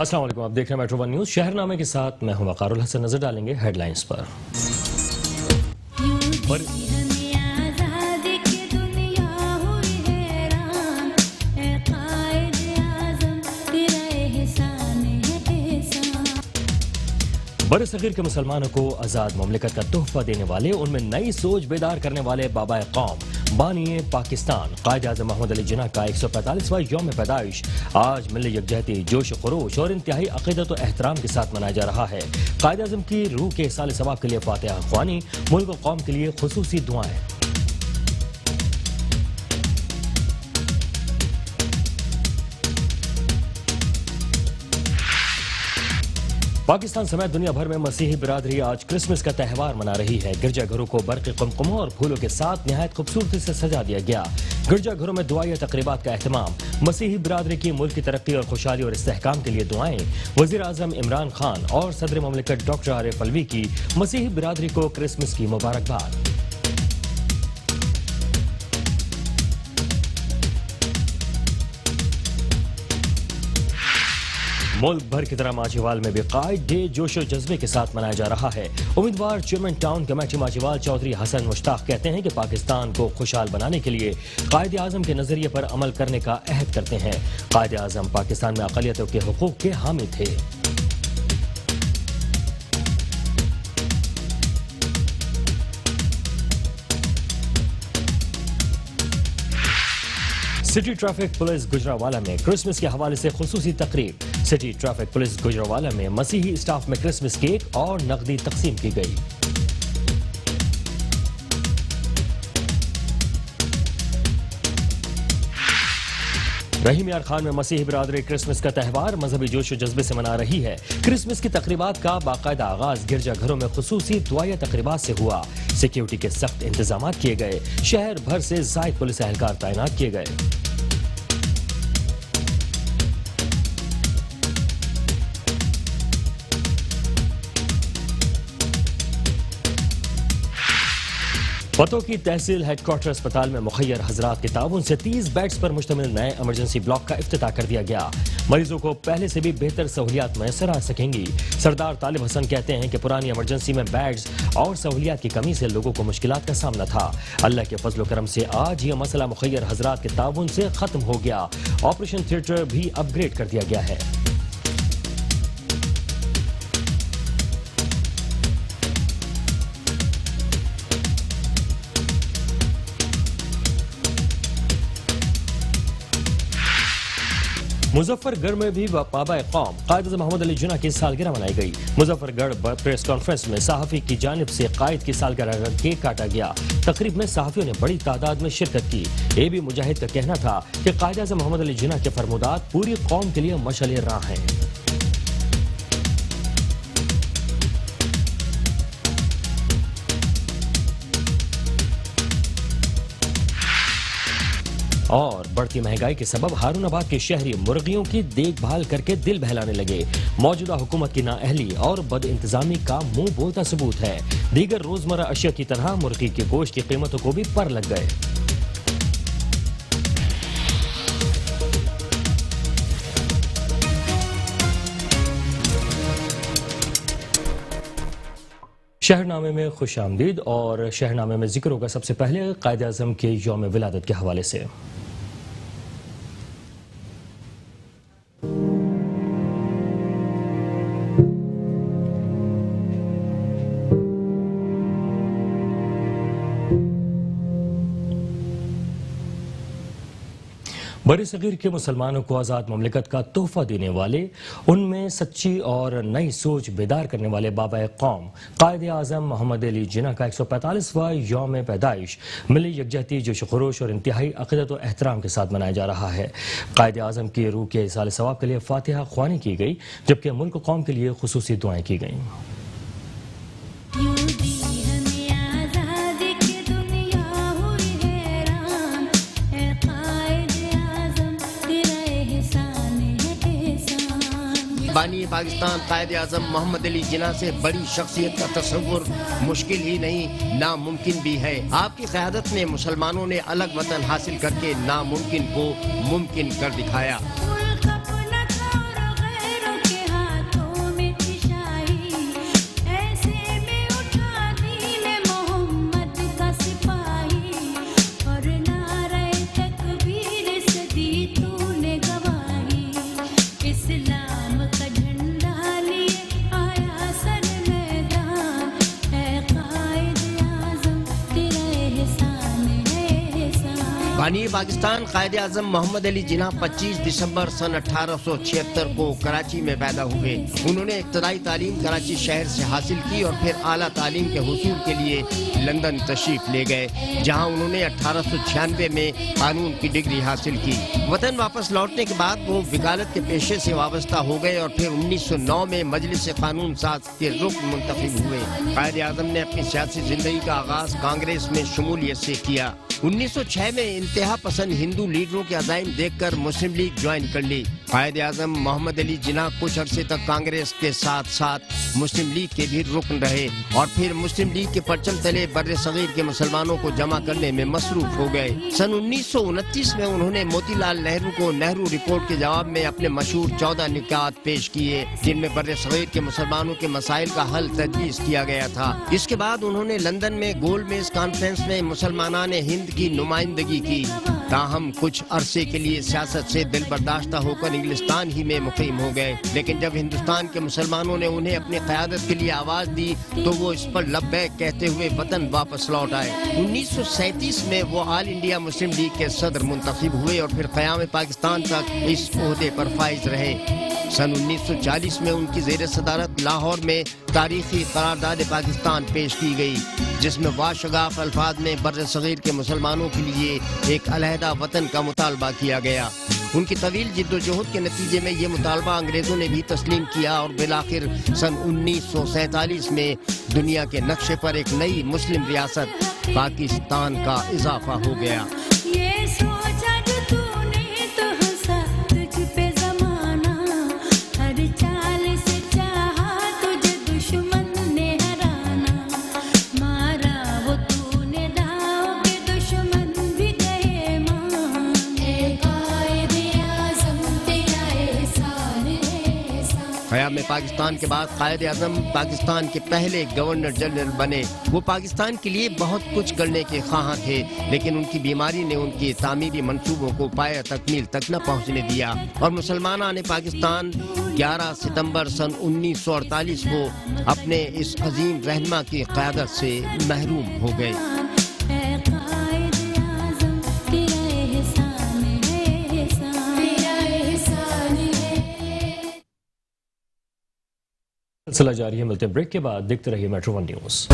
السلام علیکم، آپ دیکھ رہے ہیں میٹرو ون نیوز شہر نامے کے ساتھ میں ہوں وقار الحسن۔ نظر ڈالیں گے ہیڈ لائنز پر۔ بر صغیر کے مسلمانوں کو آزاد مملکت کا تحفہ دینے والے، ان میں نئی سوچ بیدار کرنے والے بابا قوم، بانی پاکستان قائد اعظم محمد علی جناح کا 145واں یوم پیدائش آج ملی یکجہتی، جوش و خروش اور انتہائی عقیدت و احترام کے ساتھ منایا جا رہا ہے۔ قائد اعظم کی روح کے ایصال ثواب کے لیے فاتحہ خوانی، ملک و قوم کے لیے خصوصی دعائیں۔ پاکستان سمیت دنیا بھر میں مسیحی برادری آج کرسمس کا تہوار منا رہی ہے۔ گرجا گھروں کو برقی قمقموں اور پھولوں کے ساتھ نہایت خوبصورتی سے سجا دیا گیا۔ گرجا گھروں میں دعائیہ تقریبات کا اہتمام، مسیحی برادری کی ملک کی ترقی اور خوشحالی اور استحکام کے لیے دعائیں۔ وزیر اعظم عمران خان اور صدر مملکت ڈاکٹر عارف الوی کی مسیحی برادری کو کرسمس کی مبارکباد۔ ملک بھر کی طرح ماچیوال میں بھی قائد ڈے جوش و جذبے کے ساتھ منایا جا رہا ہے۔ امیدوار چیئرمین ٹاؤن کمیٹی ماچیوال چودھری حسن مشتاق کہتے ہیں کہ پاکستان کو خوشحال بنانے کے لیے قائد اعظم کے نظریے پر عمل کرنے کا عہد کرتے ہیں۔ قائد اعظم پاکستان میں اقلیتوں کے حقوق کے حامی تھے۔ سٹی ٹریفک پولیس گجرانوالہ میں کرسمس کے حوالے سے خصوصی تقریب۔ سٹی ٹریفک پولیس گجرانوالہ میں مسیحی اسٹاف میں کرسمس کیک اور نقدی تقسیم کی گئی۔ رحیم یار خان میں مسیحی برادری کرسمس کا تہوار مذہبی جوش و جذبے سے منا رہی ہے۔ کرسمس کی تقریبات کا باقاعدہ آغاز گرجا گھروں میں خصوصی دعائیہ تقریبات سے ہوا۔ سیکیورٹی کے سخت انتظامات کیے گئے، شہر بھر سے زائد پولیس اہلکار تعینات کیے گئے۔ پتو کی تحصیل ہیڈ کوارٹر اسپتال میں مخیر حضرات کے تعاون سے 30 بیڈز پر مشتمل نئے ایمرجنسی بلاک کا افتتاح کر دیا گیا۔ مریضوں کو پہلے سے بھی بہتر سہولیات میسر آ سکیں گی۔ سردار طالب حسن کہتے ہیں کہ پرانی ایمرجنسی میں بیڈز اور سہولیات کی کمی سے لوگوں کو مشکلات کا سامنا تھا۔ اللہ کے فضل و کرم سے آج یہ مسئلہ مخیر حضرات کے تعاون سے ختم ہو گیا۔ آپریشن تھیٹر بھی اپ گریڈ کر دیا گیا ہے۔ مظفر گڑھ میں بھی بابا قوم قائد اعظم محمد علی جناح کی سالگرہ منائی گئی۔ مظفر گڑھ پریس کانفرنس میں صحافی کی جانب سے قائد کی سالگرہ کا کیک کاٹا گیا۔ تقریب میں صحافیوں نے بڑی تعداد میں شرکت کی۔ اے بی مجاہد کا کہنا تھا کہ قائد اعظم محمد علی جناح کے فرمودات پوری قوم کے لیے مشعل راہ ہیں۔ اور بڑھتی مہنگائی کے سبب ہارون آباد کے شہری مرغیوں کی دیکھ بھال کر کے دل بہلانے لگے۔ موجودہ حکومت کی نااہلی اور بد انتظامی کا منہ بولتا ثبوت ہے۔ دیگر روزمرہ اشیاء کی طرح مرغی کے گوشت کی قیمتوں کو بھی پر لگ گئے۔ شہرنامے میں خوش آمدید، اور شہرنامے میں ذکر ہوگا سب سے پہلے قائد اعظم کے یوم ولادت کے حوالے سے۔ بر صغیر کے مسلمانوں کو آزاد مملکت کا تحفہ دینے والے، ان میں سچی اور نئی سوچ بیدار کرنے والے بابا قوم قائد اعظم محمد علی جناح کا 145واں یوم پیدائش ملی یکجہتی، جوش و خروش اور انتہائی عقیدت و احترام کے ساتھ منایا جا رہا ہے۔ قائد اعظم کی روح کے ایصال ثواب کے لیے فاتحہ خوانی کی گئی، جبکہ ملک و قوم کے لیے خصوصی دعائیں کی گئیں۔ بانی پاکستان قائد اعظم محمد علی جناح سے بڑی شخصیت کا تصور مشکل ہی نہیں، ناممکن بھی ہے۔ آپ کی قیادت میں مسلمانوں نے الگ وطن حاصل کر کے ناممکن کو ممکن کر دکھایا۔ بانی پاکستان قائد اعظم محمد علی جناح 25 دسمبر سن 1876 کو کراچی میں پیدا ہوئے. انہوں نے ابتدائی تعلیم کراچی شہر سے حاصل کی اور پھر اعلیٰ تعلیم کے حصول کے لیے لندن تشریف لے گئے، جہاں انہوں نے 1896 میں قانون کی ڈگری حاصل کی. وطن واپس لوٹنے کے بعد وہ وکالت کے پیشے سے وابستہ ہو گئے اور پھر 1909 میں مجلس قانون ساز کے رکن منتخب ہوئے. قائد اعظم نے اپنی سیاسی زندگی کا آغاز کانگریس میں شمولیت سے کیا. 1906 میں انتہا پسند ہندو لیڈروں کے عزائم دیکھ کر مسلم لیگ جوائن کر لی. قائد اعظم محمد علی جناح کچھ عرصے تک کانگریس کے ساتھ ساتھ مسلم لیگ کے بھی رکن رہے اور پھر مسلم لیگ کے پرچم تلے بر صغیر کے مسلمانوں کو جمع کرنے میں مصروف ہو گئے. سن 1929 میں انہوں نے موتی لال نہرو کو نہرو رپورٹ کے جواب میں اپنے مشہور 14 نکات پیش کیے، جن میں بر صغیر کے مسلمانوں کے مسائل کا حل تجویز کیا گیا تھا. اس کے بعد انہوں نے لندن میں گولڈ میز کانفرنس میں مسلمانان ہند کی نمائندگی کی. تاہم کچھ عرصے کے لیے سیاست سے دل برداشتہ ہو کر انگلستان ہی میں مقیم ہو گئے، لیکن جب ہندوستان کے مسلمانوں نے انہیں اپنی قیادت کے لیے آواز دی تو وہ اس پر لبیک کہتے ہوئے وطن واپس لوٹ آئے. 1937 میں وہ آل انڈیا مسلم لیگ کے صدر منتخب ہوئے اور پھر قیام پاکستان تک اس عہدے پر فائز رہے. سن 1940 میں ان کی زیر صدارت لاہور میں تاریخی قرارداد پاکستان پیش کی گئی، جس میں واشگاف الفاظ میں بر صغیر کے مسلمانوں کے لیے ایک علیحدہ وطن کا مطالبہ کیا گیا. ان کی طویل جد و جہد کے نتیجے میں یہ مطالبہ انگریزوں نے بھی تسلیم کیا اور بالآخر سن 1947 میں دنیا کے نقشے پر ایک نئی مسلم ریاست پاکستان کا اضافہ ہو گیا. قیام پاکستان کے بعد قائد اعظم پاکستان کے پہلے گورنر جنرل بنے. وہ پاکستان کے لیے بہت کچھ کرنے کے خواہاں تھے، لیکن ان کی بیماری نے ان کی تعمیری منصوبوں کو پایہ تکمیل تک نہ پہنچنے دیا اور مسلمانان پاکستان 11 ستمبر سن 1948 کو اپنے اس عظیم رہنما کی قیادت سے محروم ہو گئے. سلسلہ جاری ہے، ملتے ہیں بریک کے بعد. دیکھتے رہیے میٹرو ون نیوز.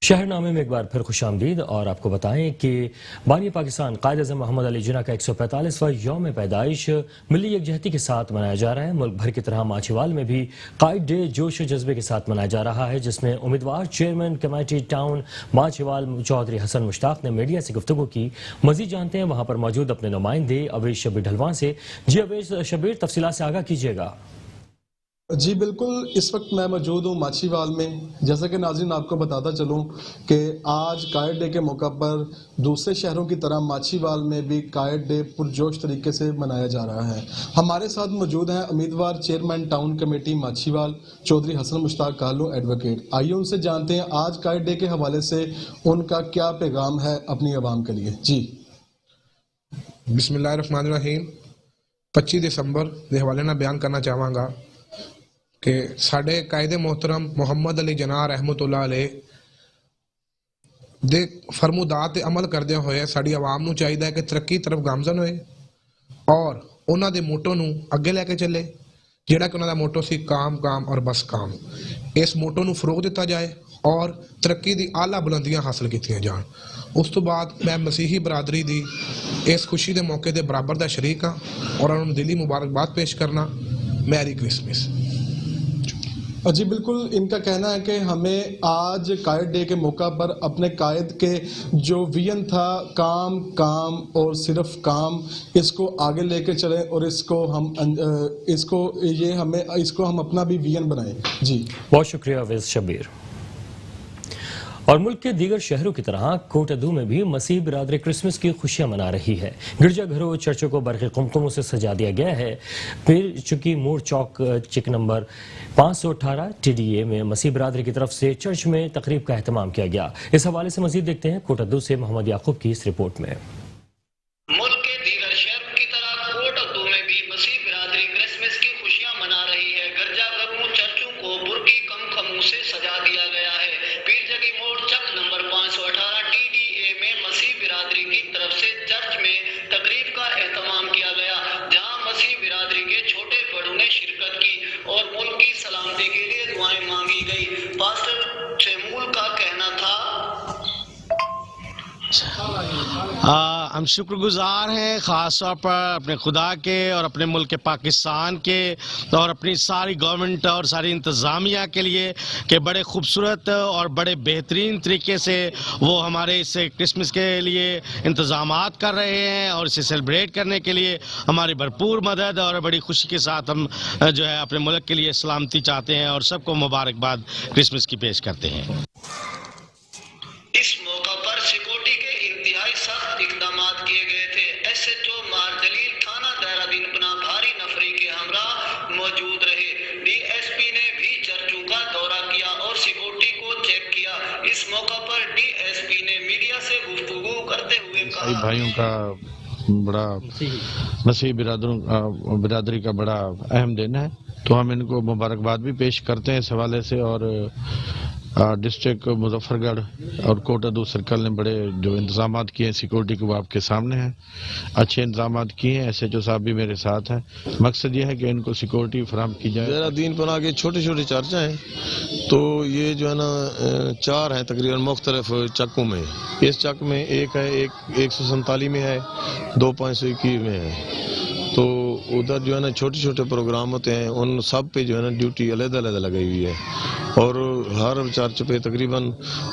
شہر نامے میں ایک بار پھر خوش آمدید اور آپ کو بتائیں کہ بانی پاکستان قائد اعظم محمد علی جناح کا 145واں یوم پیدائش ملی یکجہتی کے ساتھ منایا جا رہا ہے. ملک بھر کی طرح ماچھیوال میں بھی قائد ڈے جوش و جذبے کے ساتھ منایا جا رہا ہے، جس میں امیدوار چیئرمین کمیٹی ٹاؤن ماچھیوال چودھری حسن مشتاق نے میڈیا سے گفتگو کی. مزید جانتے ہیں وہاں پر موجود اپنے نمائندے اویس شبیر ڈھلوان سے. جی اویس شبیر، تفصیلات سے آگاہ کیجیے گا. جی بالکل، اس وقت میں موجود ہوں ماچھیوال میں. جیسا کہ ناظرین آپ کو بتاتا چلوں کہ آج قائد ڈے کے موقع پر دوسرے شہروں کی طرح ماچھیوال میں بھی قائد ڈے پرجوش طریقے سے منایا جا رہا ہے. ہمارے ساتھ موجود ہیں امیدوار چیئرمین ٹاؤن کمیٹی ماچھیوال چودھری حسن مشتاق کالو ایڈوکیٹ. آئیے ان سے جانتے ہیں آج قائد ڈے کے حوالے سے ان کا کیا پیغام ہے اپنی عوام کے لیے. جی بسم اللہ الرحمن الرحیم. 25 دسمبر کے حوالے نہ بیان کرنا چاہوں گا کہ ساڈے قائد محترم محمد علی جناح رحمت اللہ علیہ دے فرمودات عمل کردے ہوئے ساڈی عوام نو چاہیے کہ ترقی طرف گامزن ہوئے اور انہاں دے موٹو نو اگے لے کے چلے، جیڑا کہ انہاں دا موٹو سی کام کام اور بس کام. اس موٹو نو فروغ دیتا جائے اور ترقی دی اعلیٰ بلندیاں حاصل کیتیاں جان. اس تو بعد میں مسیحی برادری دی اس خوشی دے موقع دے برابر دا شریک ہاں اور انہوں دلی مبارکباد پیش کرنا. میری کرسمس. جی بالکل، ان کا کہنا ہے کہ ہمیں آج قائد ڈے کے موقع پر اپنے قائد کے جو ویژن تھا کام کام اور صرف کام، اس کو آگے لے کے چلیں اور اس کو ہم اپنا بھی ویژن بنائیں. جی بہت شکریہ اویس شبیر. اور ملک کے دیگر شہروں کی طرح کوٹ ادو میں بھی مسیح برادری کرسمس کی خوشیاں منا رہی ہے. گرجا گھروں چرچوں کو برقی قمقموں سے سجا دیا گیا ہے. پیر چکی موڑ چوک چک نمبر 518 ٹی ڈی اے میں مسیح برادری کی طرف سے چرچ میں تقریب کا اہتمام کیا گیا. اس حوالے سے مزید دیکھتے ہیں کوٹ ادو سے محمد یعقوب کی اس رپورٹ میں. ملک کے دیگر شہروں کی طرح کوٹ ادو میں بھی مسیح برادری کرسمس کی خوشیاں منا رہی ہے. گرجا گھروں چرچوں کو برقی قمقموں سے سجا دیا گیا ہے. پیر جگی موڑ چک نمبر 518 ہم شکرگزار ہیں خاص طور پر اپنے خدا کے اور اپنے ملک پاکستان کے اور اپنی ساری گورنمنٹ اور ساری انتظامیہ کے لیے کہ بڑے خوبصورت اور بڑے بہترین طریقے سے وہ ہمارے اس کرسمس کے لیے انتظامات کر رہے ہیں اور اسے سیلیبریٹ کرنے کے لیے ہماری بھرپور مدد اور بڑی خوشی کے ساتھ ہم جو ہے اپنے ملک کے لیے سلامتی چاہتے ہیں اور سب کو مبارکباد کرسمس کی پیش کرتے ہیں۔ اس موقع پر سیکورٹی کے انتہائی سخت اقدامات کیے گئے تھے۔ ایس ایچ او مار جلیل تھانہ دہرادین پناہ بھاری نفری کے ہمراہ موجود رہے۔ ڈی ایس پی نے بھی چرچوں کا دورہ کیا اور سیکورٹی کو چیک کیا۔ اس موقع پر ڈی ایس پی نے میڈیا سے گفتگو کرتے ہوئے کہا بھائیوں کا بڑا مسیحی برادری کا بڑا اہم دن ہے، تو ہم ان کو مبارکباد بھی پیش کرتے ہیں اس حوالے سے، اور ڈسٹرکٹ مظفر گڑھ اور کوٹادو سرکل نے بڑے جو انتظامات کیے ہیں سیکورٹی کے وہ آپ کے سامنے ہیں، اچھے انتظامات کیے ہیں۔ ایس ایچ او صاحب بھی میرے ساتھ ہیں۔ مقصد یہ ہے کہ ان کو سیکورٹی فراہم کی جائے۔ دہرادین پناہ کے چھوٹے چھوٹے چرچ ہیں، تو یہ جو ہے نا 4 ہیں تقریباً مختلف چکوں میں۔ اس چک میں ایک ہے 147 میں ہے، 2 521 میں ہے، تو ادھر جو ہے نا چھوٹے چھوٹے پروگرام ہوتے ہیں، ان سب پہ جو ہے نا ڈیوٹی علیحدہ علیحدہ لگی ہوئی ہے، اور ہر چرچ پہ تقریباً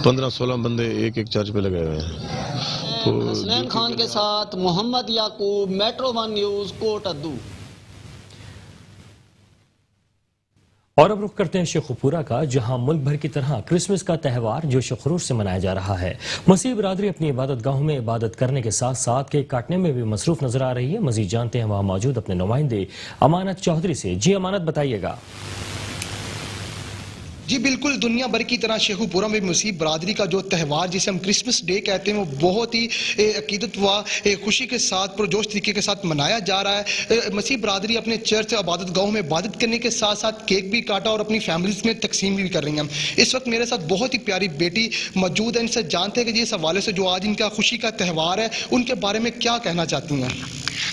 15-16 بندے ایک چرچ پہ لگے ہوئے ہیں۔ تو حسنین خان کے ساتھ محمد یعقوب، میٹرو 1 نیوز، کوٹادو۔ اور اب رخ کرتے ہیں شیخ پورہ کا، جہاں ملک بھر کی طرح کرسمس کا تہوار جوش و خروش سے منایا جا رہا ہے۔ مسیحی برادری اپنی عبادت گاہوں میں عبادت کرنے کے ساتھ ساتھ کیک کاٹنے میں بھی مصروف نظر آ رہی ہے۔ مزید جانتے ہیں وہاں موجود اپنے نمائندے امانت چودھری سے۔ جی امانت، بتائیے گا۔ جی بالکل، دنیا بھر کی طرح شیخو پورہ میں مسیح برادری کا جو تہوار جسے ہم کرسمس ڈے کہتے ہیں وہ بہت ہی عقیدت و خوشی کے ساتھ پرجوش طریقے کے ساتھ منایا جا رہا ہے۔ مسیح برادری اپنے چرچ عبادت گاہوں میں عبادت کرنے کے ساتھ ساتھ کیک بھی کاٹا اور اپنی فیملیز میں تقسیم بھی کر رہی ہیں۔ اس وقت میرے ساتھ بہت ہی پیاری بیٹی موجود ہے، ان سے جانتے ہیں کہ جی اس حوالے سے جو آج ان کا خوشی کا تہوار ہے ان کے بارے میں کیا کہنا چاہتی ہیں۔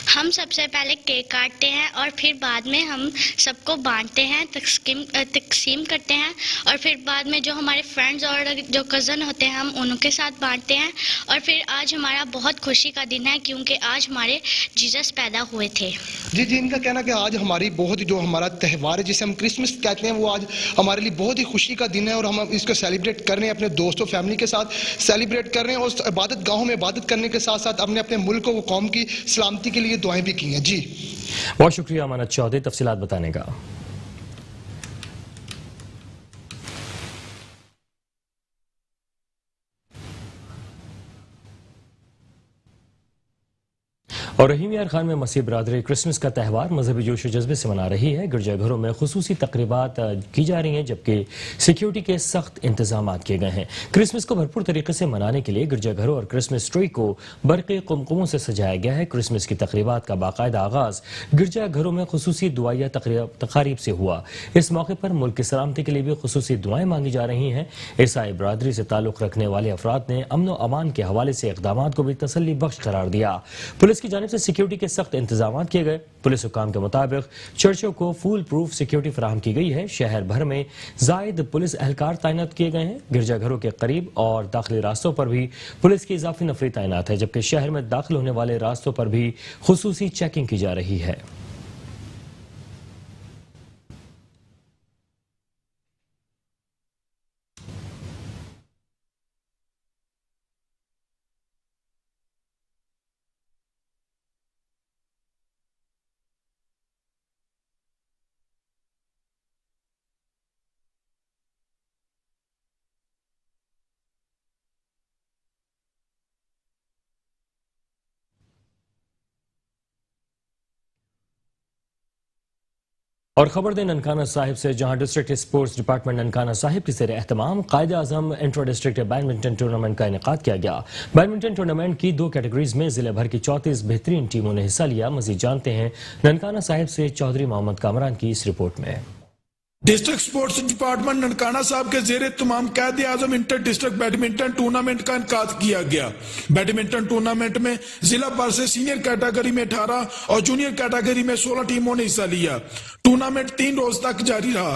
ہم سب سے پہلے کیک کاٹتے ہیں اور پھر بعد میں ہم سب کو بانٹتے ہیں، تقسیم کرتے ہیں، اور پھر بعد میں جو ہمارے فرینڈز اور جو کزن ہوتے ہیں ہم ان کے ساتھ بانٹتے ہیں۔ اور پھر آج ہمارا بہت خوشی کا دن ہے کیونکہ آج ہمارے جیزس پیدا ہوئے تھے۔ جی ان کا کہنا کہ آج ہماری بہت جو ہمارا تہوار ہے جسے ہم کرسمس کہتے ہیں وہ آج ہمارے لیے بہت ہی خوشی کا دن ہے، اور ہم اس کو سیلیبریٹ کر رہے ہیں، اپنے دوستوں فیملی کے ساتھ سیلیبریٹ کر رہے ہیں، اور عبادت گاہوں میں عبادت کرنے کے ساتھ ساتھ اپنے ملک و قوم کی سلامتی کے لیے دعائیں بھی کی ہیں۔ جی بہت شکریہ امانت چودھری تفصیلات بتانے کا۔ اور رحیم یار خان میں مسیح برادری کرسمس کا تہوار مذہبی جوش و جذبے سے منا رہی ہے۔ گرجا گھروں میں خصوصی تقریبات کی جا رہی ہیں، جبکہ سیکیورٹی کے سخت انتظامات کیے گئے ہیں۔ کرسمس کو بھرپور طریقے سے منانے کے لیے گرجا گھروں اور کرسمس ٹری کو برقی قمقموں سے سجایا گیا ہے۔ کرسمس کی تقریبات کا باقاعدہ آغاز گرجا گھروں میں خصوصی دعائیہ تقاریب سے ہوا۔ اس موقع پر ملک کی سلامتی کے لیے بھی خصوصی دعائیں مانگی جا رہی ہیں۔ عیسائی برادری سے تعلق رکھنے والے افراد نے امن و امان کے حوالے سے اقدامات کو بھی تسلی بخش قرار دیا۔ پولیس کی جانب سے سیکیورٹی کے سخت انتظامات کیے گئے۔ پولیس حکام کے مطابق چرچوں کو فول پروف سیکیورٹی فراہم کی گئی ہے۔ شہر بھر میں زائد پولیس اہلکار تعینات کیے گئے ہیں۔ گرجا گھروں کے قریب اور داخلی راستوں پر بھی پولیس کی اضافی نفری تعینات ہے، جبکہ شہر میں داخل ہونے والے راستوں پر بھی خصوصی چیکنگ کی جا رہی ہے۔ اور خبر دیں ننکانہ صاحب سے، جہاں ڈسٹرکٹ اسپورٹس ڈپارٹمنٹ ننکانہ صاحب کی زیر اہتمام Quaid Azam inter district badminton tournament کا انعقاد کیا گیا۔ بیڈمنٹن ٹورنامنٹ کی 2 کیٹیگریز میں ضلع بھر کی 34 بہترین ٹیموں نے حصہ لیا۔ مزید جانتے ہیں ننکانہ صاحب سے چودھری محمد کامران کی اس رپورٹ میں۔ ڈسٹرکٹ سپورٹس ڈپارٹمنٹ ننکانہ صاحب کے زیر اہتمام Quaid Azam inter district badminton tournament کا انعقاد کیا گیا۔ بیڈمنٹن ٹورنامنٹ میں ضلع بھر سے سینئر کیٹیگری میں 18 اور جونیئر کیٹیگری میں 16 ٹیموں نے حصہ لیا۔ ٹورنامنٹ 3 روز تک جاری رہا۔